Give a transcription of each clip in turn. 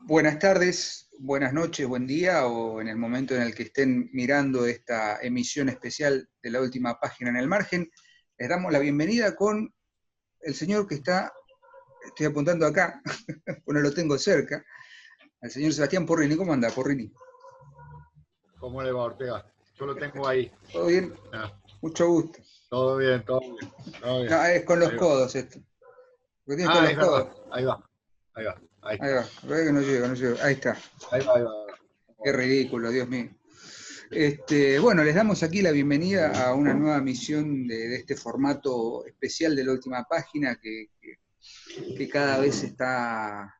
Buenas tardes, buenas noches, buen día, o en el momento en el que estén mirando esta emisión especial de La Última Página en el Margen, les damos la bienvenida con el señor que estoy apuntando acá, pues no lo tengo cerca, al señor Sebastián Porrini. ¿Cómo anda, Porrini? ¿Cómo le va, Ortega? Yo lo tengo ahí. ¿Todo bien? Ah, Mucho gusto. todo bien, todo bien. Todo bien. No, es con los Ahí va. codos esto. Porque tienes con los Es verdad. codos. Ahí va. Ahí va. Ahí Ahí está. va, ve que no llega, no llega. Ahí está. Ahí va, ahí va. Qué ridículo, Dios mío. Bueno, les damos aquí la bienvenida a una nueva misión de este formato especial de La Última Página que cada vez está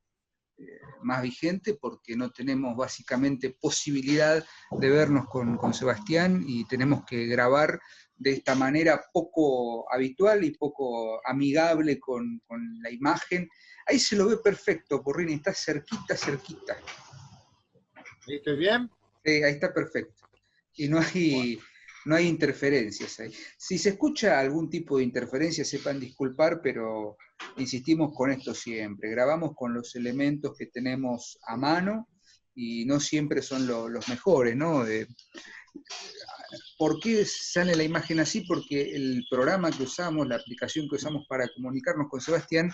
más vigente porque no tenemos básicamente posibilidad de vernos con Sebastián y tenemos que grabar de esta manera poco habitual y poco amigable con la imagen. Ahí se lo ve perfecto, Porrini, está cerquita, cerquita. ¿Viste bien? Sí, ahí está perfecto. Y Bueno, no hay interferencias ahí. Si se escucha algún tipo de interferencia, sepan disculpar, pero insistimos con esto siempre. Grabamos con los elementos que tenemos a mano y no siempre son los mejores, ¿no? ¿Por qué sale la imagen así? Porque el programa que usamos, la aplicación que usamos para comunicarnos con Sebastián,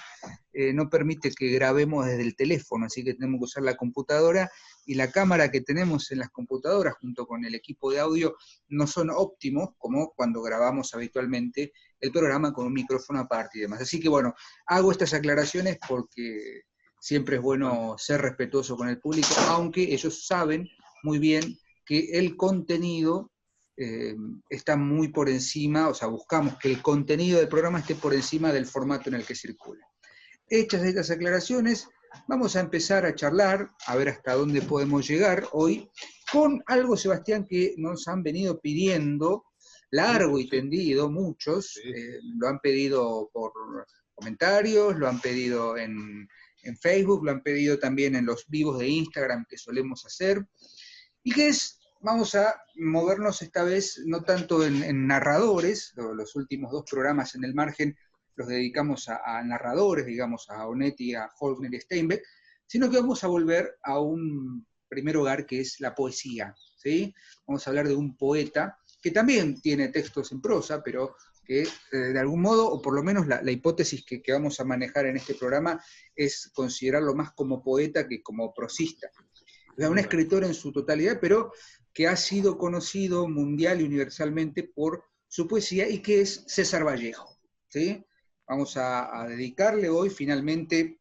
no permite que grabemos desde el teléfono, así que tenemos que usar la computadora, y la cámara que tenemos en las computadoras junto con el equipo de audio no son óptimos como cuando grabamos habitualmente el programa con un micrófono aparte y demás. Así que bueno, hago estas aclaraciones porque siempre es bueno. bueno ser respetuoso con el público, aunque ellos saben muy bien que el contenido eh, está muy por encima, o sea, buscamos que el contenido del programa esté por encima del formato en el que circula. Hechas estas aclaraciones, vamos a empezar a charlar, a ver hasta dónde podemos llegar hoy, con algo, Sebastián, que nos han venido pidiendo largo Mucho, y sí. tendido, muchos, Sí, sí. lo han pedido por comentarios, lo han pedido en Facebook, lo han pedido también en los vivos de Instagram que solemos hacer, y que es, vamos a movernos esta vez no tanto en narradores, los últimos dos programas en el margen los dedicamos a narradores, digamos, a Onetti, a Faulkner y Steinbeck, sino que vamos a volver a un primer hogar que es la poesía, ¿sí? Vamos a hablar de un poeta que también tiene textos en prosa, pero que de algún modo, o por lo menos la hipótesis que vamos a manejar en este programa es considerarlo más como poeta que como prosista. O sea, un Muy bien. escritor en su totalidad, pero que ha sido conocido mundial y universalmente por su poesía, y que es César Vallejo, ¿sí? Vamos a dedicarle hoy finalmente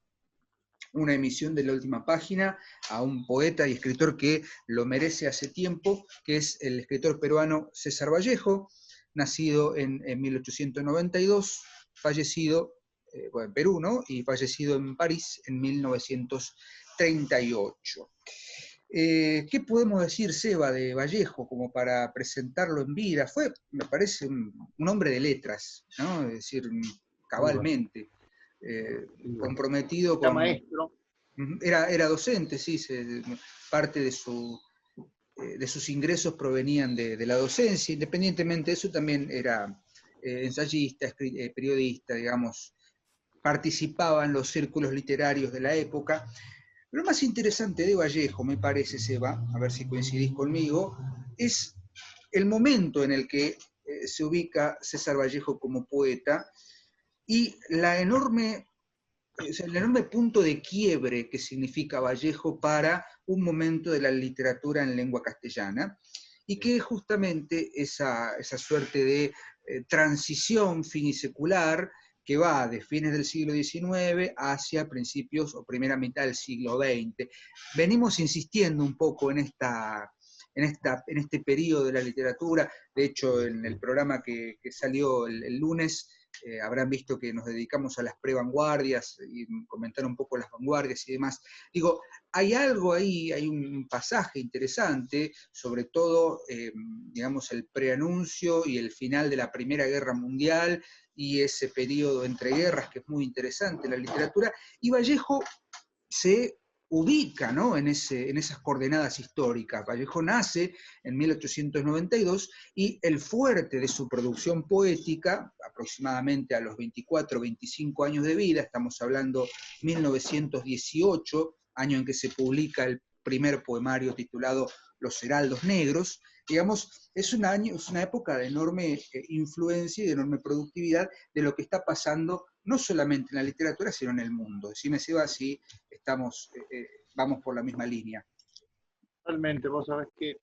una emisión de La Última Página a un poeta y escritor que lo merece hace tiempo, que es el escritor peruano César Vallejo, nacido en 1892, fallecido en Perú, ¿no? Y fallecido en París en 1938. ¿Qué podemos decir, Seba, de Vallejo, como para presentarlo en vida? Fue, me parece, un hombre de letras, ¿no? Es decir, Muy bien. cabalmente, Muy bien. comprometido Era con... maestro. Era docente, sí, parte de sus ingresos provenían de la docencia. Independientemente de eso, también era ensayista, periodista, digamos, participaba en los círculos literarios de la época. Lo más interesante de Vallejo, me parece, Seba, a ver si coincidís conmigo, es el momento en el que se ubica César Vallejo como poeta y el enorme punto de quiebre que significa Vallejo para un momento de la literatura en lengua castellana, y que justamente esa suerte de transición finisecular que va de fines del siglo XIX hacia principios o primera mitad del siglo XX. Venimos insistiendo un poco en este periodo de la literatura. De hecho, en el programa que salió el lunes, habrán visto que nos dedicamos a las prevanguardias y comentar un poco las vanguardias y demás. Digo, hay algo ahí, hay un pasaje interesante, sobre todo, digamos, el preanuncio y el final de la Primera Guerra Mundial y ese periodo entre guerras que es muy interesante en la literatura, y Vallejo se ubica, ¿no?, en esas coordenadas históricas. Vallejo nace en 1892 y el fuerte de su producción poética, aproximadamente a los 24, 25 años de vida, estamos hablando 1918, año en que se publica el primer poemario titulado Los Heraldos Negros. Digamos, es una época de enorme influencia y de enorme productividad de lo que está pasando no solamente en la literatura, sino en el mundo. Decime, Seba, si vamos por la misma línea. Totalmente, vos sabés que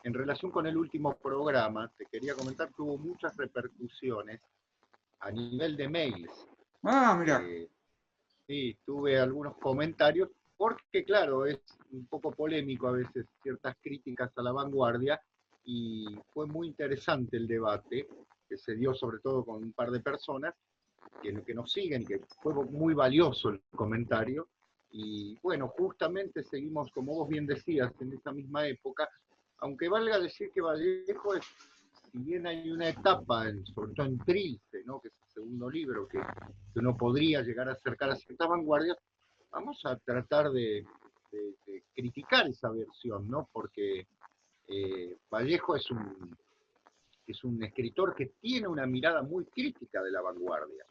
en relación con el último programa, te quería comentar que hubo muchas repercusiones a nivel de mails. Ah, mira. Sí, tuve algunos comentarios, porque claro, es un poco polémico a veces ciertas críticas a la vanguardia, y fue muy interesante el debate que se dio sobre todo con un par de personas que nos siguen, que fue muy valioso el comentario. Y bueno, justamente seguimos, como vos bien decías, en esa misma época, aunque valga decir que Vallejo es, si bien hay una etapa, sobre todo en Trilce, ¿no?, que es el segundo libro, que uno podría llegar a acercar a ciertas vanguardias, vamos a tratar de criticar esa versión, ¿no? Porque Vallejo es un escritor que tiene una mirada muy crítica de la vanguardia.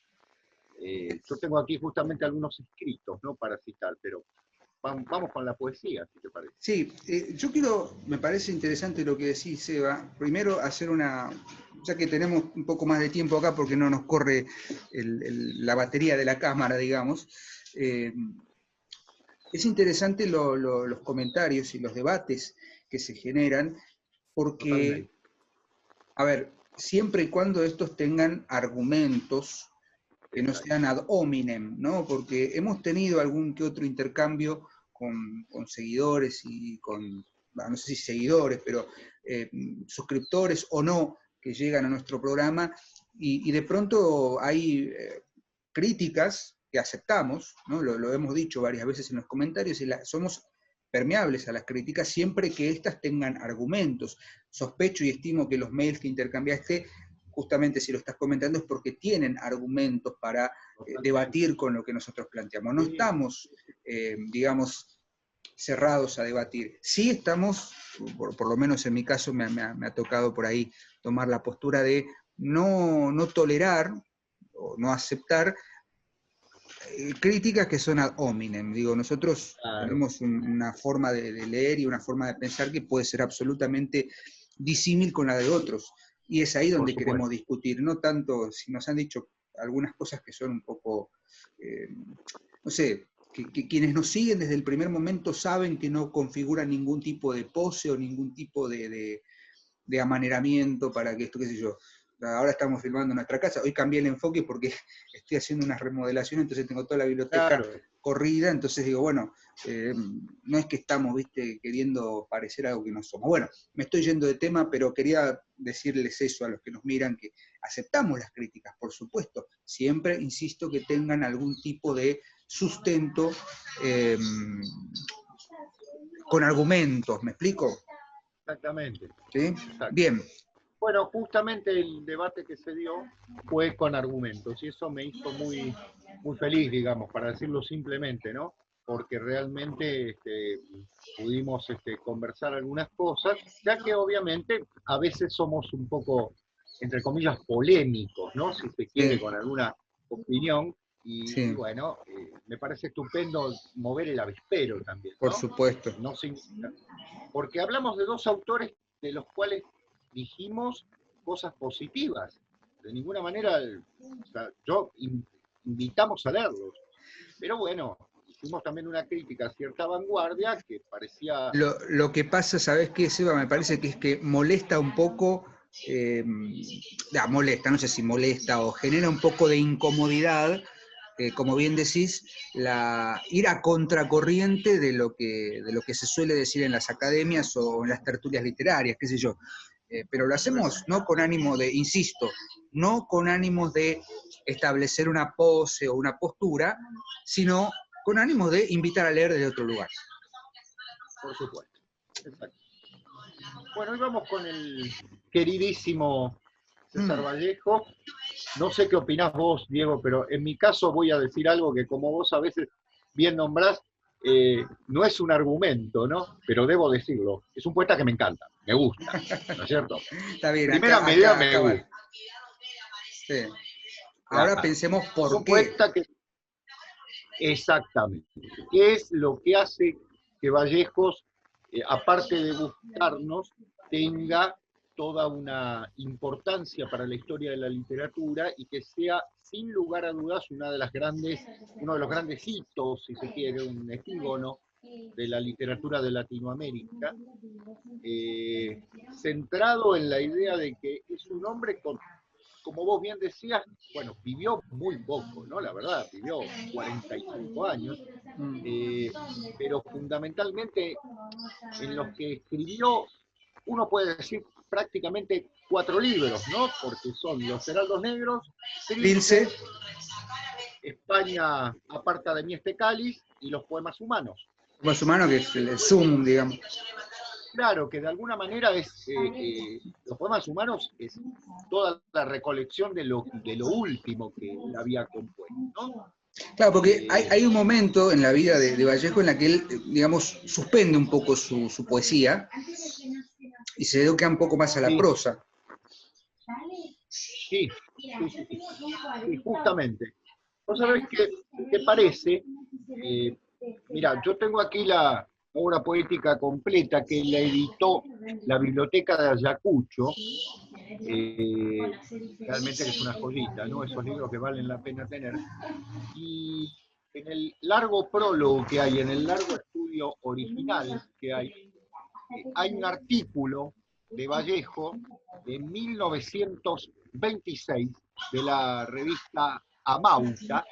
Yo tengo aquí justamente algunos escritos, ¿no?, para citar, pero vamos con la poesía, si te parece. Sí, me parece interesante lo que decís, Seba. Primero hacer ya que tenemos un poco más de tiempo acá porque no nos corre la batería de la cámara, digamos, es interesante los comentarios y los debates que se generan, porque, Totalmente. a ver, siempre y cuando estos tengan argumentos que no sean ad hominem, ¿no? Porque hemos tenido algún que otro intercambio con seguidores y no sé si seguidores, pero suscriptores o no, que llegan a nuestro programa, y de pronto hay críticas que aceptamos, ¿no? Lo hemos dicho varias veces en los comentarios, y somos permeables a las críticas siempre que éstas tengan argumentos. Sospecho y estimo que los mails que intercambiaste, justamente si lo estás comentando, es porque tienen argumentos para debatir con lo que nosotros planteamos. No estamos, digamos, cerrados a debatir. Sí estamos, por lo menos en mi caso me ha tocado por ahí tomar la postura de no tolerar o no aceptar críticas que son ad hominem. Digo, nosotros tenemos una forma de leer y una forma de pensar que puede ser absolutamente disímil con la de otros. Y es ahí donde queremos discutir, no tanto si nos han dicho algunas cosas que son un poco, no sé, que quienes nos siguen desde el primer momento saben que no configuran ningún tipo de pose o ningún tipo de amaneramiento para que esto, qué sé yo. Ahora estamos filmando nuestra casa, hoy cambié el enfoque porque estoy haciendo una remodelación, entonces tengo toda la biblioteca corrida, entonces digo, bueno, no es que estamos, viste, queriendo parecer algo que no somos. Bueno, me estoy yendo de tema, pero quería decirles eso a los que nos miran, que aceptamos las críticas, por supuesto, siempre, insisto, que tengan algún tipo de sustento con argumentos, ¿me explico? Exactamente. ¿Sí? Exacto. Bien. Bueno, justamente el debate que se dio fue con argumentos, y eso me hizo muy, muy feliz, digamos, para decirlo simplemente, ¿no? Porque realmente pudimos conversar algunas cosas, ya que obviamente a veces somos un poco, entre comillas, polémicos, ¿no? Si se quiere, con alguna opinión, y bueno, me parece estupendo mover el avispero también, ¿no? Por supuesto. No porque hablamos de dos autores de los cuales dijimos cosas positivas. De ninguna manera, o sea, invitamos a leerlos. Pero bueno, hicimos también una crítica a cierta vanguardia que parecía... Lo que pasa, ¿sabes qué, Seba? Me parece que es que molesta un poco, molesta, no sé si molesta o genera un poco de incomodidad, como bien decís, ir a contracorriente de lo que se suele decir en las academias o en las tertulias literarias, qué sé yo. Pero lo hacemos no con ánimo de, insisto, no con ánimos de establecer una pose o una postura, sino con ánimo de invitar a leer desde otro lugar. Por supuesto. Exacto. Bueno, y vamos con el queridísimo César Vallejo. No sé qué opinás vos, Diego, pero en mi caso voy a decir algo que, como vos a veces bien nombrás, no es un argumento, ¿no? Pero debo decirlo. Es un poeta que me encanta, me gusta, ¿no es cierto? Está bien, Primera medida me gusta. Sí. Ahora pensemos por qué. Poeta que... Exactamente. ¿Qué es lo que hace que Vallejos, aparte de gustarnos, tenga toda una importancia para la historia de la literatura y que sea, sin lugar a dudas, uno de los grandes hitos, si se quiere, un epígono de la literatura de Latinoamérica, centrado en la idea de que es un hombre con, como vos bien decías, bueno, vivió muy poco, ¿no? La verdad, vivió 45 años, eh, pero fundamentalmente en los que escribió, uno puede decir prácticamente 4 libros, ¿no? Porque son Los Heraldos Negros, Trilce, Trilce, España aparta de mí este cáliz y Los Poemas Humanos. más humano, que es el sumum, digamos. Claro, que de alguna manera Los Poemas Humanos es toda la recolección de lo último que él había compuesto, ¿no? Claro, porque hay un momento en la vida de Vallejo en la que él, digamos, suspende un poco su poesía y se dedica un poco más a la Sí, prosa. sí, sí, justamente. ¿Vos sabés qué parece? Mira, yo tengo aquí la obra poética completa que la editó la Biblioteca de Ayacucho, realmente que es una joyita, ¿no? Esos libros que valen la pena tener. Y en el largo prólogo que hay, en el largo estudio original que hay un artículo de Vallejo de 1926 de la revista Amauta,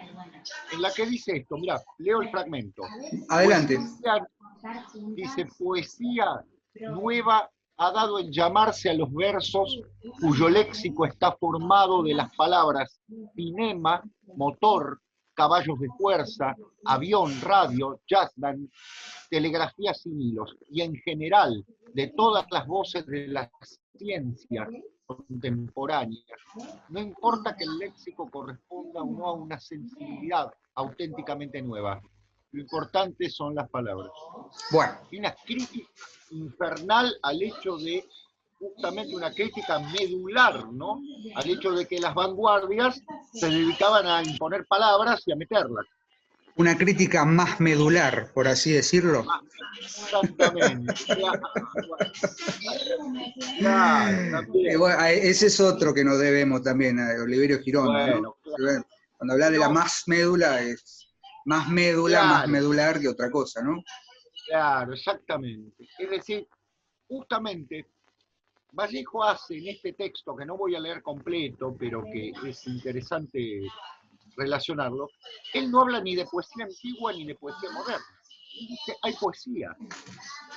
en la que dice esto, mira, leo el fragmento. Adelante. Dice, poesía nueva ha dado en llamarse a los versos cuyo léxico está formado de las palabras cinema, motor, caballos de fuerza, avión, radio, jazz band, telegrafía sin hilos, y en general de todas las voces de la ciencia contemporánea. No importa que el léxico corresponda o no a una sensibilidad auténticamente nueva. Lo importante son las palabras. Bueno. Y una crítica infernal al hecho de, justamente una crítica medular, ¿no? Al hecho de que las vanguardias se dedicaban a imponer palabras y a meterlas. Una crítica más medular, por así decirlo. Exactamente. Claro, Bueno, ese es otro que nos debemos también a Oliverio Girondo, ¿no? Claro. Cuando habla de la más médula, es más médula, Claro, más medular que otra cosa, ¿no? claro, exactamente. Es decir, justamente Vallejo hace en este texto, que no voy a leer completo, pero que es interesante relacionarlo, él no habla ni de poesía antigua ni de poesía moderna. Dice, hay poesía,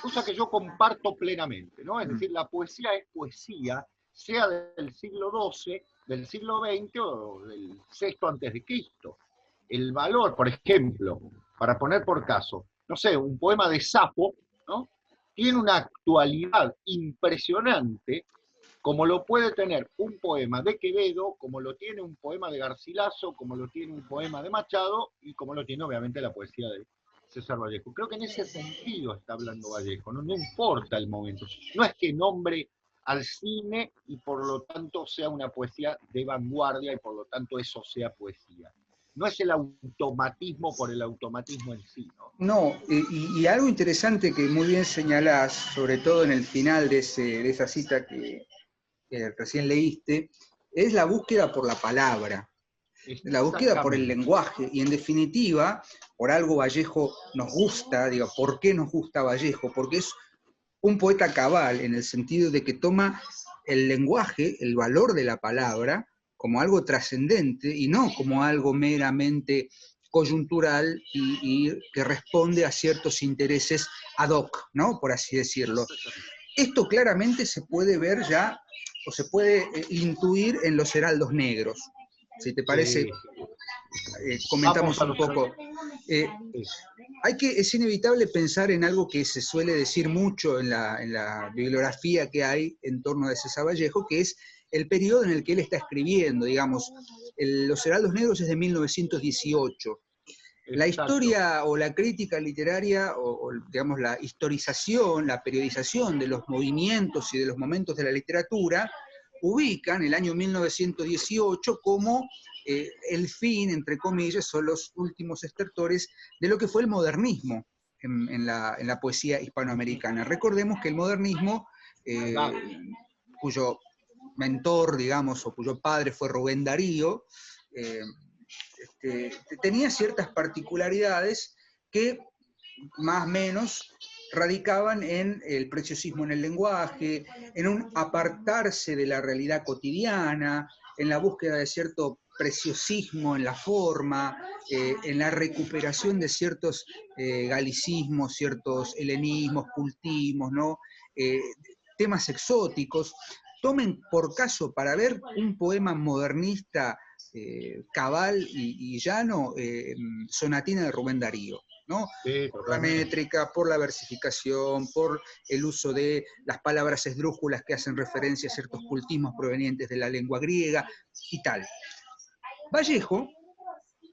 cosa que yo comparto plenamente, ¿no? Es decir, la poesía es poesía, sea del siglo XII, del siglo XX o del VI antes de Cristo. El valor, por ejemplo, para poner por caso, no sé, un poema de Safo, ¿no? Tiene una actualidad impresionante, como lo puede tener un poema de Quevedo, como lo tiene un poema de Garcilaso, como lo tiene un poema de Machado, y como lo tiene obviamente la poesía de César Vallejo. Creo que en ese sentido está hablando Vallejo, no importa el momento. No es que nombre al cine y por lo tanto sea una poesía de vanguardia y por lo tanto eso sea poesía. No es el automatismo por el automatismo en sí, ¿no? No, y algo interesante que muy bien señalás, sobre todo en el final de esa cita que recién leíste, es la búsqueda por la palabra, la búsqueda por el lenguaje, y en definitiva, por algo Vallejo nos gusta, digo, ¿por qué nos gusta Vallejo? Porque es un poeta cabal, en el sentido de que toma el lenguaje, el valor de la palabra, como algo trascendente y no como algo meramente coyuntural y que responde a ciertos intereses ad hoc, ¿no? Por así decirlo. Esto claramente se puede ver ya, o se puede intuir en Los Heraldos Negros. Si te parece, comentamos un poco. Es inevitable pensar en algo que se suele decir mucho en la bibliografía que hay en torno de César Vallejo, que es el periodo en el que él está escribiendo, digamos. Los Heraldos Negros es de 1918. La historia o la crítica literaria, o digamos la historización, la periodización de los movimientos y de los momentos de la literatura, ubican el año 1918 como el fin, entre comillas, o los últimos estertores de lo que fue el modernismo en la poesía hispanoamericana. Recordemos que el modernismo, cuyo mentor, digamos, o cuyo padre fue Rubén Darío, tenía ciertas particularidades que más o menos radicaban en el preciosismo en el lenguaje, en un apartarse de la realidad cotidiana, en la búsqueda de cierto preciosismo en la forma, en la recuperación de ciertos galicismos, ciertos helenismos, cultismos, ¿no? Temas exóticos. Tomen por caso para ver un poema modernista cabal y llano, Sonatina de Rubén Darío, ¿no? Sí, Por la métrica, por la versificación, por el uso de las palabras esdrújulas que hacen referencia a ciertos cultismos provenientes de la lengua griega y tal. Vallejo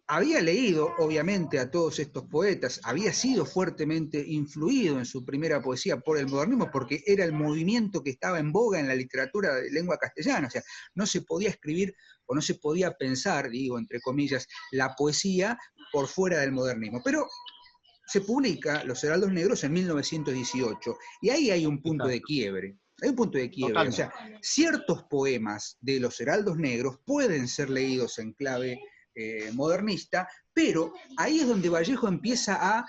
había leído, obviamente, a todos estos poetas, había sido fuertemente influido en su primera poesía por el modernismo, porque era el movimiento que estaba en boga en la literatura de lengua castellana, o sea, no se podía escribir o no se podía pensar, digo, entre comillas, la poesía por fuera del modernismo. Pero se publica Los Heraldos Negros en 1918, y ahí hay un punto de quiebre. Hay un punto de quiebre. Totalmente. O sea, ciertos poemas de Los Heraldos Negros pueden ser leídos en clave modernista, pero ahí es donde Vallejo empieza a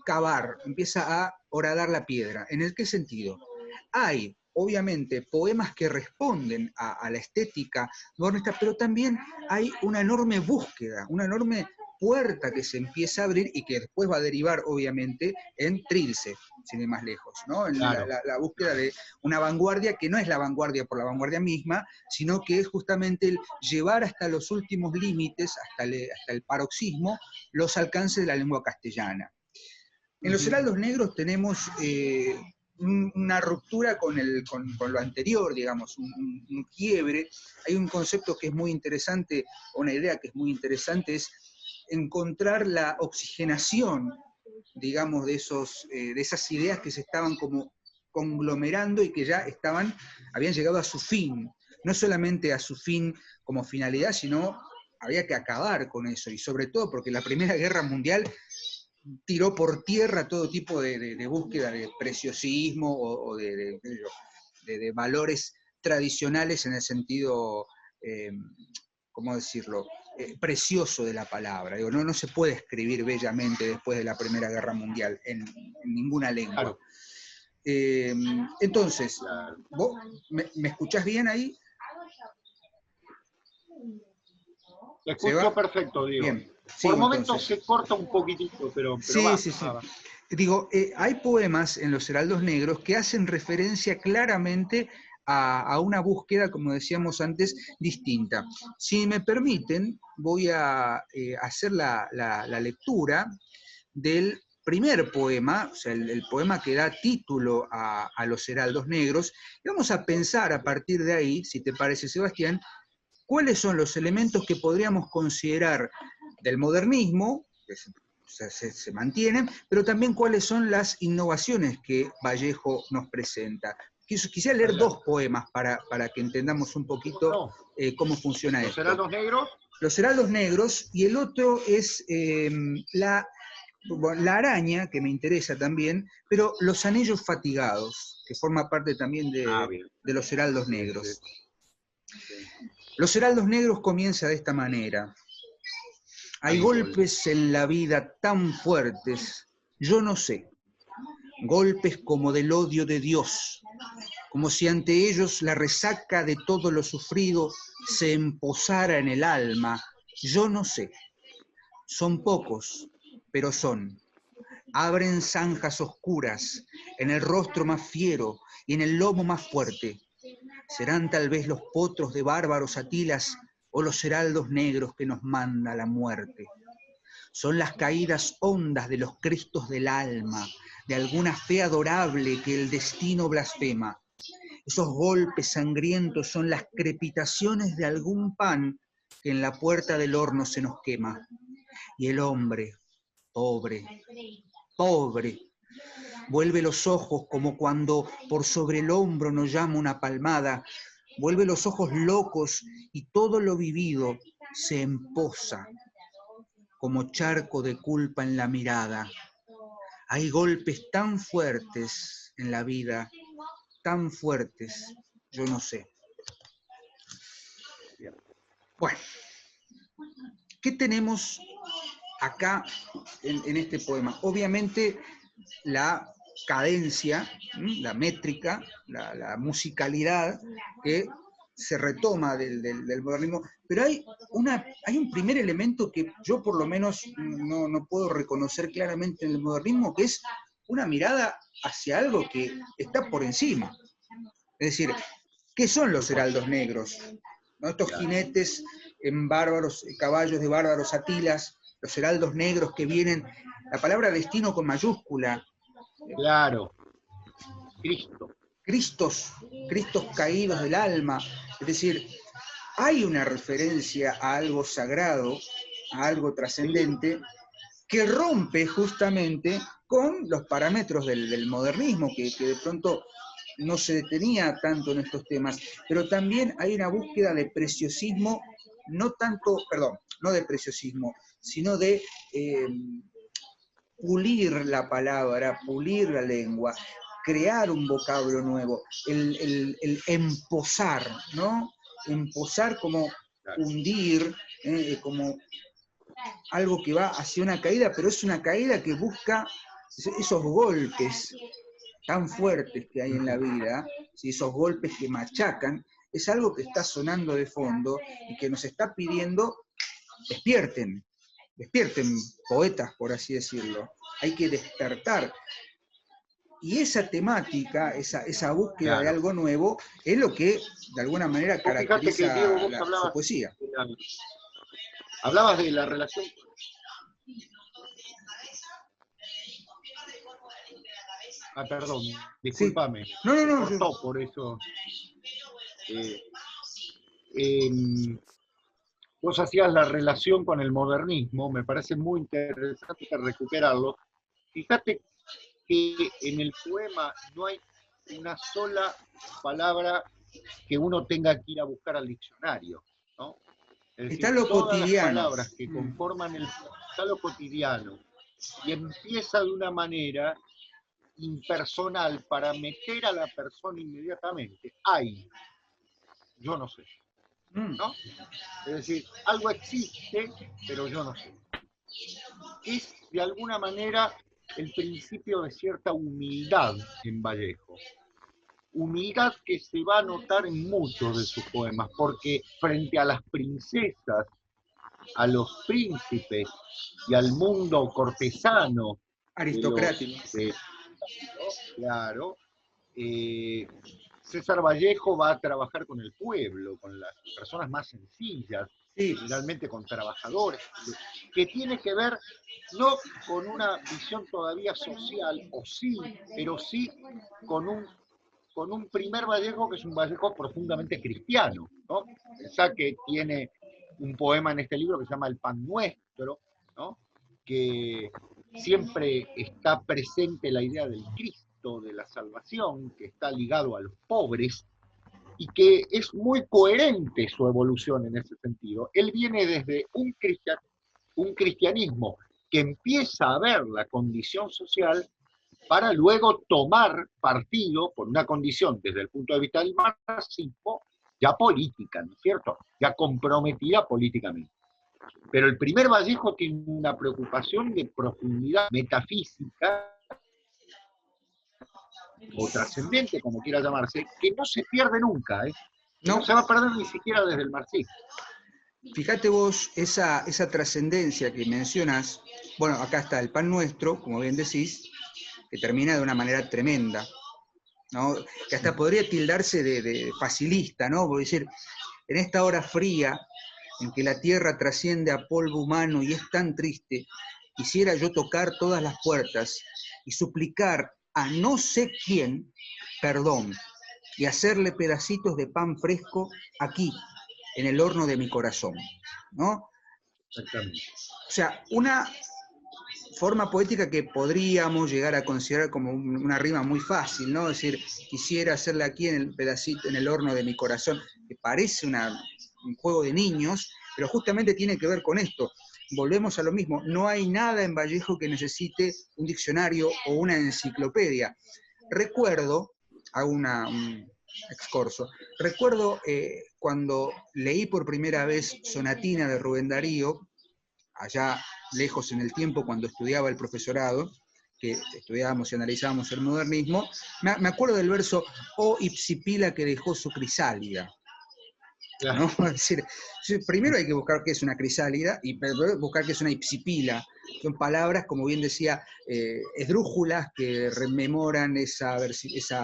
cavar, empieza a horadar la piedra. ¿En el qué sentido? Hay, obviamente, poemas que responden a la estética modernista, pero también hay una enorme búsqueda, una enorme puerta que se empieza a abrir y que después va a derivar, obviamente, en Trilce, sin ir más lejos, ¿no? En claro. la búsqueda de una vanguardia que no es la vanguardia por la vanguardia misma, sino que es justamente el llevar hasta los últimos límites, hasta el paroxismo, los alcances de la lengua castellana. En Los Heraldos Negros tenemos una ruptura con lo anterior, digamos, un quiebre. Hay un concepto que es muy interesante, una idea que es muy interesante, es encontrar la oxigenación, digamos, de esas ideas que se estaban como conglomerando y que ya habían llegado a su fin. No solamente a su fin como finalidad, sino había que acabar con eso, y sobre todo porque la Primera Guerra Mundial tiró por tierra todo tipo de búsqueda de preciosismo o de valores tradicionales en el sentido, ¿cómo decirlo?, precioso de la palabra. Digo, no se puede escribir bellamente después de la Primera Guerra Mundial en ninguna lengua. Claro. Entonces, ¿vos me escuchás bien ahí? Te escucho perfecto, Diego. Bien. Por momentos se corta un poquitito, pero sí, va. Sí. Digo, hay poemas en Los Heraldos Negros que hacen referencia claramente a una búsqueda, como decíamos antes, distinta. Si me permiten, voy a hacer la lectura del primer poema, o sea, el poema que da título a Los Heraldos Negros, y vamos a pensar a partir de ahí, si te parece, Sebastián, cuáles son los elementos que podríamos considerar del modernismo, que se mantienen, pero también cuáles son las innovaciones que Vallejo nos presenta. Quisiera leer dos poemas para que entendamos un poquito cómo funciona esto. ¿Los Heraldos Negros? Los Heraldos Negros, y el otro es la araña, que me interesa también, pero Los Anillos Fatigados, que forma parte también de Los Heraldos Negros. Sí. Los Heraldos Negros comienza de esta manera. Hay golpes en la vida tan fuertes, yo no sé, golpes como del odio de Dios, como si ante ellos la resaca de todo lo sufrido se emposara en el alma, yo no sé. Son pocos, pero son. Abren zanjas oscuras en el rostro más fiero y en el lomo más fuerte. Serán tal vez los potros de bárbaros Atilas o los heraldos negros que nos manda la muerte. Son las caídas hondas de los cristos del alma, de alguna fe adorable que el destino blasfema. Esos golpes sangrientos son las crepitaciones de algún pan que en la puerta del horno se nos quema. Y el hombre, pobre, vuelve los ojos como cuando por sobre el hombro nos llama una palmada, vuelve los ojos locos y todo lo vivido se empoza como charco de culpa en la mirada. Hay golpes tan fuertes en la vida, tan fuertes, yo no sé. Bueno, ¿qué tenemos acá en este poema? Obviamente la cadencia, la métrica, la musicalidad que se retoma del modernismo, pero hay un primer elemento que yo por lo menos no puedo reconocer claramente en el modernismo, que es una mirada hacia algo que está por encima. Es decir, ¿qué son los heraldos negros? ¿No? Estos jinetes en bárbaros, caballos de bárbaros atilas, los heraldos negros que vienen, la palabra destino con mayúscula. Claro, Cristo. Cristos caídos del alma. Es decir, hay una referencia a algo sagrado, a algo trascendente, que rompe justamente con los parámetros del modernismo, que de pronto no se detenía tanto en estos temas, pero también hay una búsqueda de preciosismo, no de preciosismo, sino de pulir la palabra, pulir la lengua, crear un vocablo nuevo, el emposar, ¿no? Emposar como hundir, como algo que va hacia una caída, pero es una caída que busca esos golpes tan fuertes que hay en la vida, ¿sí? Esos golpes que machacan, es algo que está sonando de fondo y que nos está pidiendo, despierten, despierten, poetas, por así decirlo. Hay que despertar. Y esa temática, esa búsqueda de algo nuevo, es lo que de alguna manera caracteriza que, Diego, su poesía. Hablabas de la relación. Perdón, discúlpame. Sí. No. Cortó, por eso. Vos hacías la relación con el modernismo, me parece muy interesante recuperarlo. Fíjate que en el poema no hay una sola palabra que uno tenga que ir a buscar al diccionario, ¿no? Es decir, está lo todas cotidiano. Las palabras que conforman está lo cotidiano, y empieza de una manera impersonal para meter a la persona inmediatamente. Hay, yo no sé, ¿no? Es decir, algo existe, pero yo no sé. Es de alguna manera el principio de cierta humildad en Vallejo. Humildad que se va a notar en muchos de sus poemas, porque frente a las princesas, a los príncipes y al mundo cortesano, aristocrático, claro, César Vallejo va a trabajar con el pueblo, con las personas más sencillas, realmente con trabajadores, que tiene que ver no con una visión todavía social, o sí, pero sí con un primer Vallejo que es un Vallejo profundamente cristiano, ¿no? Pensá que tiene un poema en este libro que se llama El Pan Nuestro, ¿no? Que siempre está presente la idea del Cristo, de la salvación, que está ligado a los pobres, y que es muy coherente su evolución en ese sentido. Él viene desde un cristianismo que empieza a ver la condición social para luego tomar partido por una condición desde el punto de vista del marxismo ya política, ¿no es cierto? Ya comprometida políticamente. Pero el primer Vallejo tiene una preocupación de profundidad metafísica o trascendente, como quiera llamarse, que no se pierde nunca, ¿eh? No se va a perder ni siquiera desde el marxismo. Fíjate vos esa trascendencia que mencionas. Bueno, acá está El Pan Nuestro, como bien decís, que termina de una manera tremenda, ¿no? Que hasta podría tildarse de facilista, ¿no? Por decir, en esta hora fría, en que la tierra trasciende a polvo humano y es tan triste, quisiera yo tocar todas las puertas y suplicar a no sé quién perdón y hacerle pedacitos de pan fresco aquí, en el horno de mi corazón, ¿no? Exactamente. O sea, una forma poética que podríamos llegar a considerar como una rima muy fácil, ¿no? Es decir, quisiera hacerla aquí en el pedacito, en el horno de mi corazón, que parece un juego de niños, pero justamente tiene que ver con esto. Volvemos a lo mismo, no hay nada en Vallejo que necesite un diccionario o una enciclopedia. Recuerdo, hago un excorso, recuerdo cuando leí por primera vez Sonatina de Rubén Darío, allá lejos en el tiempo cuando estudiaba el profesorado, que estudiábamos y analizábamos el modernismo, me acuerdo del verso "O ipsipila que dejó su crisálida", ¿no? Es decir, primero hay que buscar qué es una crisálida y buscar qué es una ipsipila. Son palabras, como bien decía, esdrújulas que rememoran esa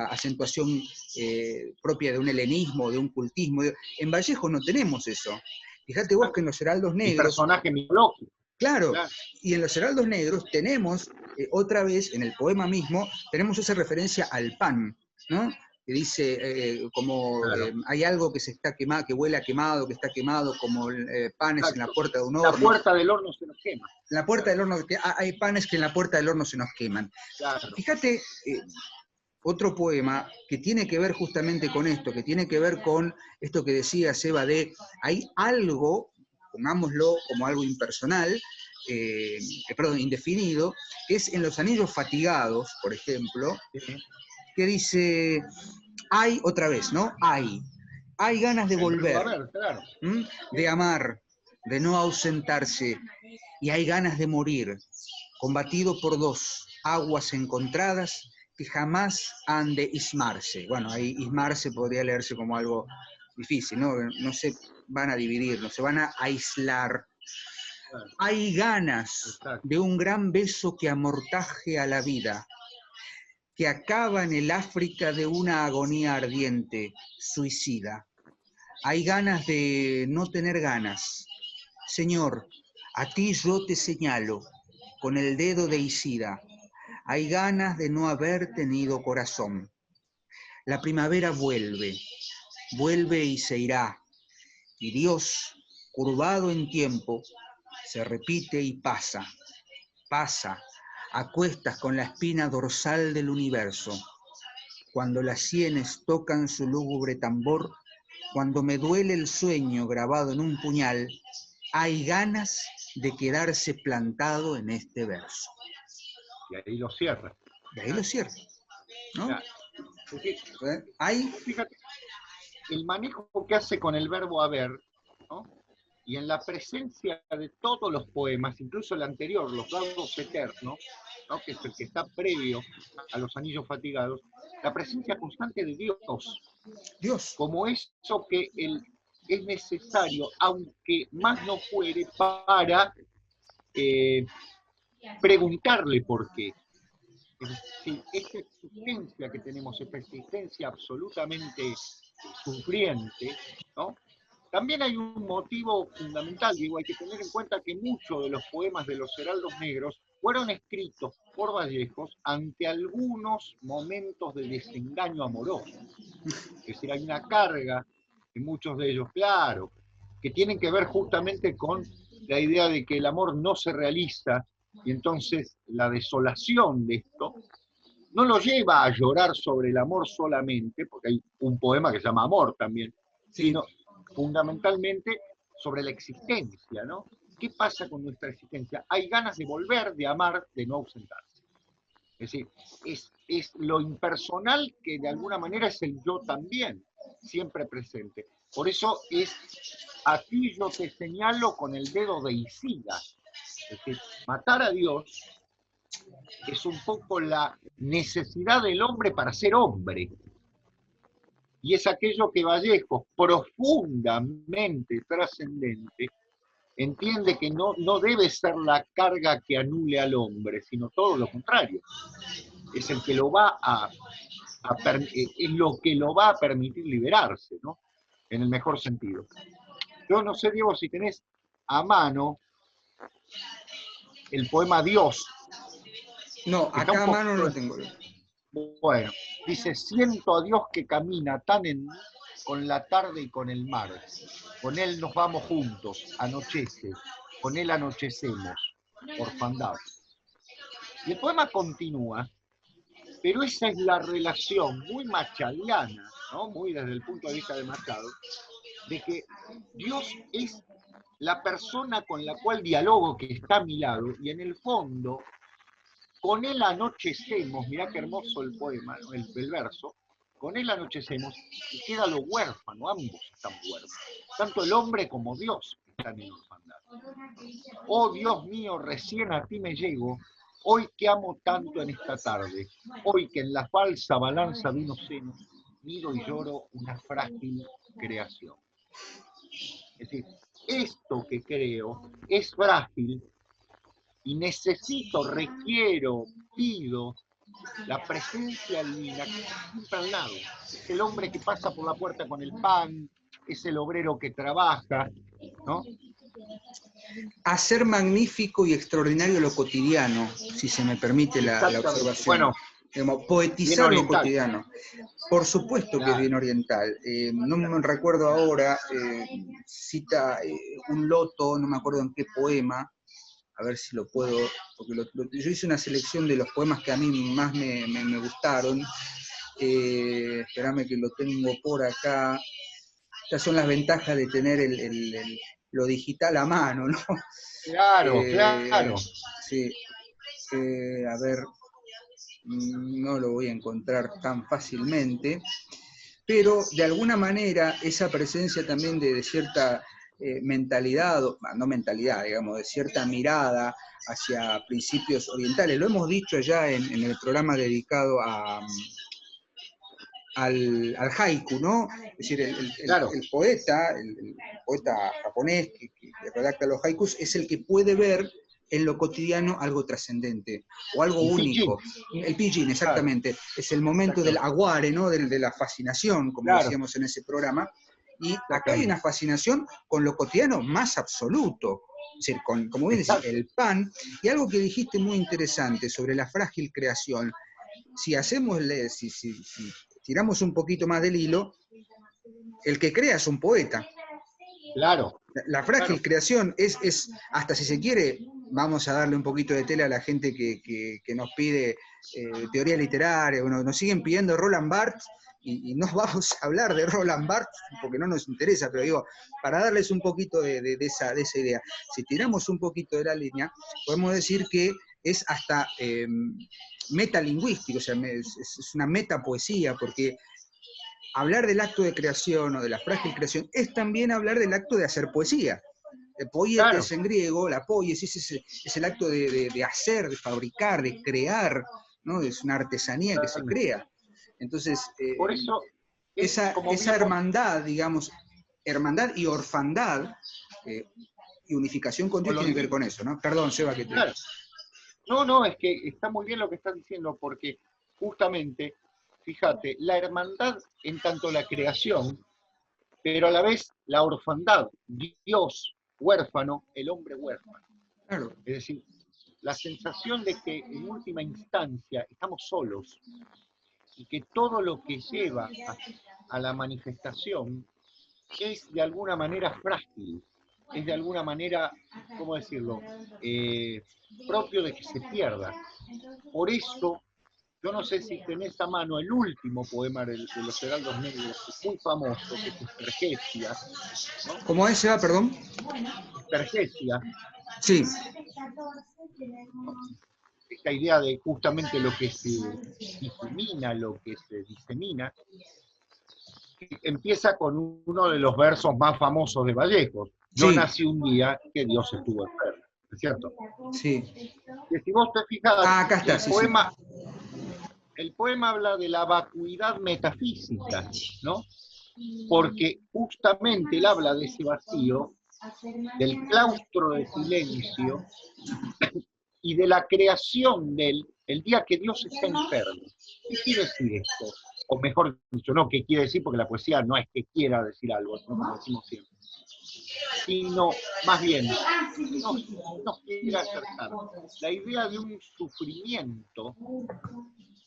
acentuación propia de un helenismo, de un cultismo. En Vallejo no tenemos eso. Fíjate vos que en los heraldos El negros... personaje mitológico. Claro, Claro. y en los heraldos negros tenemos, otra vez, en el poema mismo, tenemos esa referencia al pan, ¿no? Que dice, Claro. hay algo que se está quemado, que huele a quemado, que está quemado, como panes Exacto. en la puerta de un La horno. puerta del horno se nos quema. En la puerta del horno, hay panes que en la puerta del horno se nos queman. Claro. Fíjate, otro poema que tiene que ver justamente con esto, que tiene que ver con esto que decía Seba de, hay algo, pongámoslo como algo impersonal, perdón, indefinido, que es en Los Anillos Fatigados, por ejemplo, que dice, hay otra vez, ¿no? Hay ganas de volver, Claro. de amar, de no ausentarse, y hay ganas de morir, combatido por dos aguas encontradas que jamás han de ismarse. Bueno, ahí ismarse podría leerse como algo difícil, ¿no? No se van a dividir, no se van a aislar. Claro. Hay ganas de un gran beso que amortaje a la vida, que acaba en el África de una agonía ardiente, suicida. Hay ganas de no tener ganas. Señor, a ti yo te señalo con el dedo de Isida. Hay ganas de no haber tenido corazón. La primavera vuelve y se irá. Y Dios, curvado en tiempo, se repite y pasa, a cuestas con la espina dorsal del universo. Cuando las sienes tocan su lúgubre tambor, cuando me duele el sueño grabado en un puñal, hay ganas de quedarse plantado en este verso. Y ahí lo cierra. Y ahí lo cierra, ¿no? Claro. Porque, ahí, fíjate, el manejo que hace con el verbo haber, ¿no? Y en la presencia de todos los poemas, incluso el anterior, Los Dardos Eternos, ¿no? Que es el que está previo a Los Anillos Fatigados, la presencia constante de Dios, como eso que es necesario, aunque más no fuere, para preguntarle por qué. Es decir, esta existencia que tenemos, esta existencia absolutamente sufriente, ¿no? También hay un motivo fundamental, digo, hay que tener en cuenta que muchos de los poemas de los Heraldos Negros fueron escritos por Vallejos ante algunos momentos de desengaño amoroso. Es decir, hay una carga en muchos de ellos, claro, que tienen que ver justamente con la idea de que el amor no se realiza y entonces la desolación de esto no lo lleva a llorar sobre el amor solamente, porque hay un poema que se llama Amor también, sí, sino fundamentalmente sobre la existencia, ¿no? ¿Qué pasa con nuestra existencia? Hay ganas de volver, de amar, de no ausentarse. Es decir, es lo impersonal que de alguna manera es el yo también, siempre presente. Por eso es, a ti yo te señalo con el dedo de Isida. Es decir, matar a Dios es un poco la necesidad del hombre para ser hombre. Y es aquello que Vallejos, profundamente trascendente, entiende que no debe ser la carga que anule al hombre, sino todo lo contrario. Es el que lo va es lo que lo va a permitir liberarse, ¿no? En el mejor sentido. Yo no sé, Diego, si tenés a mano el poema Dios. No, acá a mano no lo tengo. Bueno, dice, siento a Dios que camina tan en mí con la tarde y con el mar. Con él nos vamos juntos, anochece, con él anochecemos, orfandad. Y el poema continúa, pero esa es la relación muy machadiana, ¿no? Muy desde el punto de vista de Machado, de que Dios es la persona con la cual dialogo, que está a mi lado, y en el fondo, con él anochecemos, mirá qué hermoso el poema, ¿no? el verso, con él anochecemos y queda lo huérfano, ambos están huérfanos, tanto el hombre como Dios están en orfandad. Oh Dios mío, recién a ti me llego, hoy que amo tanto en esta tarde, hoy que en la falsa balanza de unos senos miro y lloro una frágil creación. Es decir, esto que creo es frágil y necesito, requiero, pido la presencia divina que está siempre al lado. Es el hombre que pasa por la puerta con el pan, es el obrero que trabaja, ¿no? Hacer magnífico y extraordinario lo cotidiano, si se me permite la observación. Bueno, digamos, poetizar lo cotidiano. Por supuesto que es bien oriental. No me recuerdo ahora, cita un loto, no me acuerdo en qué poema, a ver si lo puedo, porque yo hice una selección de los poemas que a mí más me gustaron. Espérame que lo tengo por acá. Estas son las ventajas de tener lo digital a mano, ¿no? Claro, claro. Sí. A ver, no lo voy a encontrar tan fácilmente, pero de alguna manera esa presencia también de cierta mentalidad, no mentalidad, digamos, de cierta mirada hacia principios orientales. Lo hemos dicho ya en el programa dedicado al haiku, ¿no? Es decir, el poeta japonés que redacta los haikus es el que puede ver en lo cotidiano algo trascendente o algo único. El pidgin, exactamente. Claro. Es el momento del aguare, ¿no? De la fascinación, como decíamos en ese programa. Y acá hay una fascinación con lo cotidiano más absoluto. Es decir, como bien decís, el pan. Y algo que dijiste muy interesante sobre la frágil creación. Si hacemos, si tiramos un poquito más del hilo, el que crea es un poeta. Claro. La frágil creación es, hasta si se quiere, vamos a darle un poquito de tela a la gente que nos pide teoría literaria, bueno, nos siguen pidiendo Roland Barthes, y no vamos a hablar de Roland Barthes porque no nos interesa, pero digo, para darles un poquito de esa idea. Si tiramos un poquito de la línea, podemos decir que es hasta metalingüístico, o sea, es una metapoesía, porque hablar del acto de creación o de la frágil creación es también hablar del acto de hacer poesía. El poietes en griego, la poiesis es el acto de hacer, de fabricar, de crear, ¿no? Es una artesanía que se crea. Entonces, por eso esa hermandad, digamos, hermandad y orfandad y unificación con Dios tiene que ver con eso, ¿no? Perdón, Seba, que te... Claro. No, es que está muy bien lo que estás diciendo, porque justamente, fíjate, la hermandad en tanto la creación, pero a la vez la orfandad, Dios huérfano, el hombre huérfano. Claro. Es decir, la sensación de que en última instancia estamos solos y que todo lo que lleva a la manifestación es de alguna manera frágil, es de alguna manera, ¿cómo decirlo?, propio de que se pierda. Por eso, yo no sé si tenés a mano el último poema de los Heraldos Negros, que es muy famoso, que es Estergesia, ¿no? ¿Cómo es, Seba, perdón? Estergesia. Sí. Esta idea de justamente lo que se difumina, lo que se disemina, empieza con uno de los versos más famosos de Vallejos. Yo nací un día que Dios estuvo enfermo, ¿es cierto? Sí. Que si vos te fijas, acá está, el poema habla de la vacuidad metafísica, ¿no? Porque justamente él habla de ese vacío, del claustro de silencio y de la creación del el día que Dios está enfermo. ¿Qué quiere decir esto? O mejor dicho, no, ¿qué quiere decir? Porque la poesía no es que quiera decir algo, ¿no? Como decimos siempre, sino más bien nos quiere acercar. La idea de un sufrimiento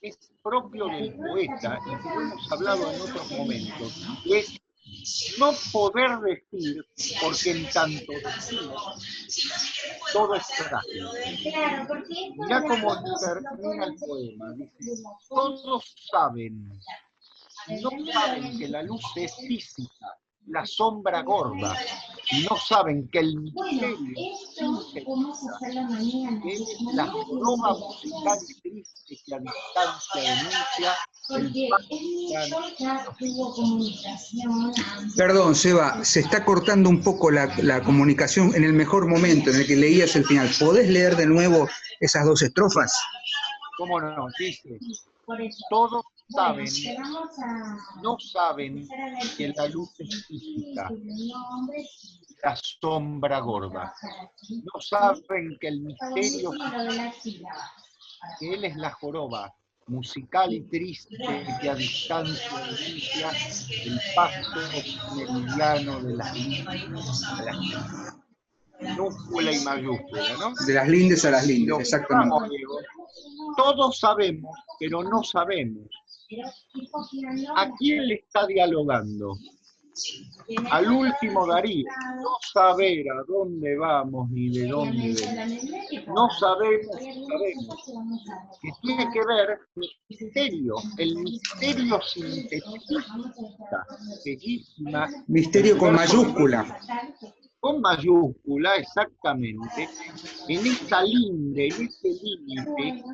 es propio del poeta, y que lo hemos hablado en otros momentos, es no poder decir, porque en tanto decimos, todo es frágil. Mirá cómo termina el poema. Dice, todos saben, no saben que la luz es física, la sombra gorda, no saben que el misterio es la joroba musical y triste que a distancia denuncia el Perdón, Seba, se está cortando un poco la comunicación en el mejor momento en el que leías el final. ¿Podés leer de nuevo esas dos estrofas? ¿Cómo no? Dice, todos saben, no saben que la luz es física, la sombra gorda. No saben que el misterio, que él es la joroba, musical y triste que a distancia denuncia el paso meridiano de las minúscula y mayúscula, ¿no? De las lindes a las lindes, exactamente. Todos sabemos, pero no sabemos. ¿A quién le está dialogando? Al último Darío, no saber a dónde vamos ni de dónde venimos. No sabemos, que tiene que ver misterio, el misterio sintetista, bellísima. Misterio con mayúscula. Con mayúscula, exactamente, en esa linde, en ese límite,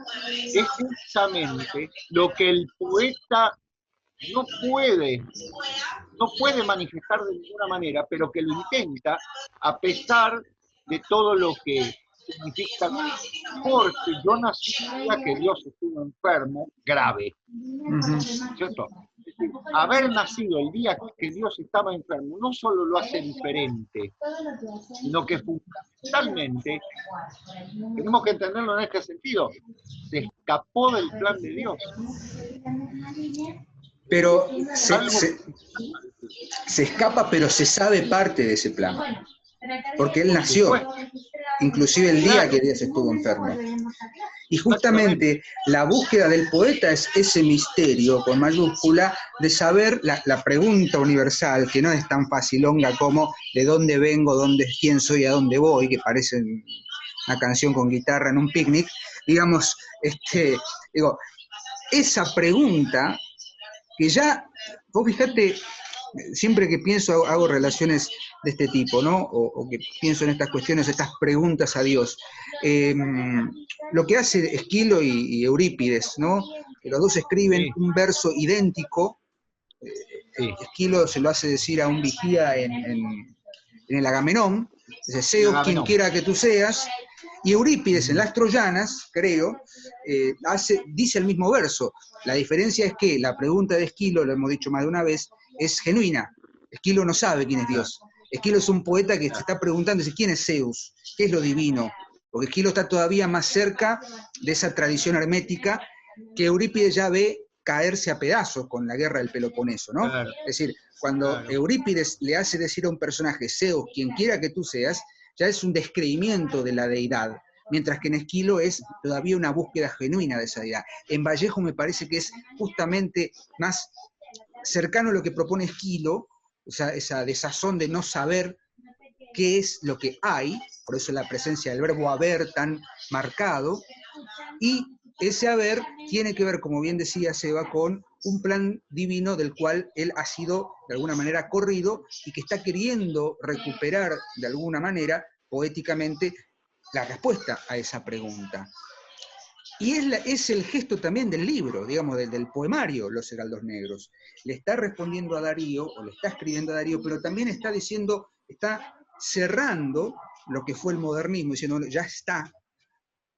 es justamente lo que el poeta no puede manifestar de ninguna manera, pero que lo intenta a pesar de todo lo que significa, porque yo nací que Dios estuvo enfermo, grave, ¿cierto? Haber nacido el día que Dios estaba enfermo no solo lo hace diferente, sino que fundamentalmente, tenemos que entenderlo en este sentido, se escapó del plan de Dios. Pero se escapa, pero se sabe parte de ese plan. Porque él nació, inclusive el día que Dios estuvo enfermo. Y justamente la búsqueda del poeta es ese misterio, con mayúscula, de saber la pregunta universal, que no es tan facilonga como de dónde vengo, quién soy, a dónde voy, que parece una canción con guitarra en un picnic. Digamos, esa pregunta que ya, vos fíjate, siempre que pienso, hago relaciones de este tipo, ¿no? O que pienso en estas cuestiones, estas preguntas a Dios. Lo que hace Esquilo y Eurípides, ¿no? Que los dos escriben un verso idéntico. Esquilo se lo hace decir a un vigía en el Agamenón, dice, Zeus quien quiera que tú seas, y Eurípides en las Troyanas, creo, dice el mismo verso. La diferencia es que la pregunta de Esquilo, lo hemos dicho más de una vez, es genuina. Esquilo no sabe quién es Dios. Esquilo es un poeta que se está preguntando quién es Zeus, qué es lo divino, porque Esquilo está todavía más cerca de esa tradición hermética que Eurípides ya ve caerse a pedazos con la guerra del Peloponeso, ¿no? Claro. Es decir, cuando Eurípides le hace decir a un personaje, Zeus, quien quiera que tú seas, ya es un descreimiento de la deidad, mientras que en Esquilo es todavía una búsqueda genuina de esa deidad. En Vallejo me parece que es justamente más cercano a lo que propone Esquilo, o sea, esa desazón de no saber qué es lo que hay, por eso la presencia del verbo haber tan marcado, y ese haber tiene que ver, como bien decía Seba, con un plan divino del cual él ha sido de alguna manera corrido y que está queriendo recuperar de alguna manera, poéticamente, la respuesta a esa pregunta. Y es el gesto también del libro, digamos, del poemario Los Heraldos Negros. Le está respondiendo a Darío, o le está escribiendo a Darío, pero también está diciendo, está cerrando lo que fue el modernismo, diciendo, ya está,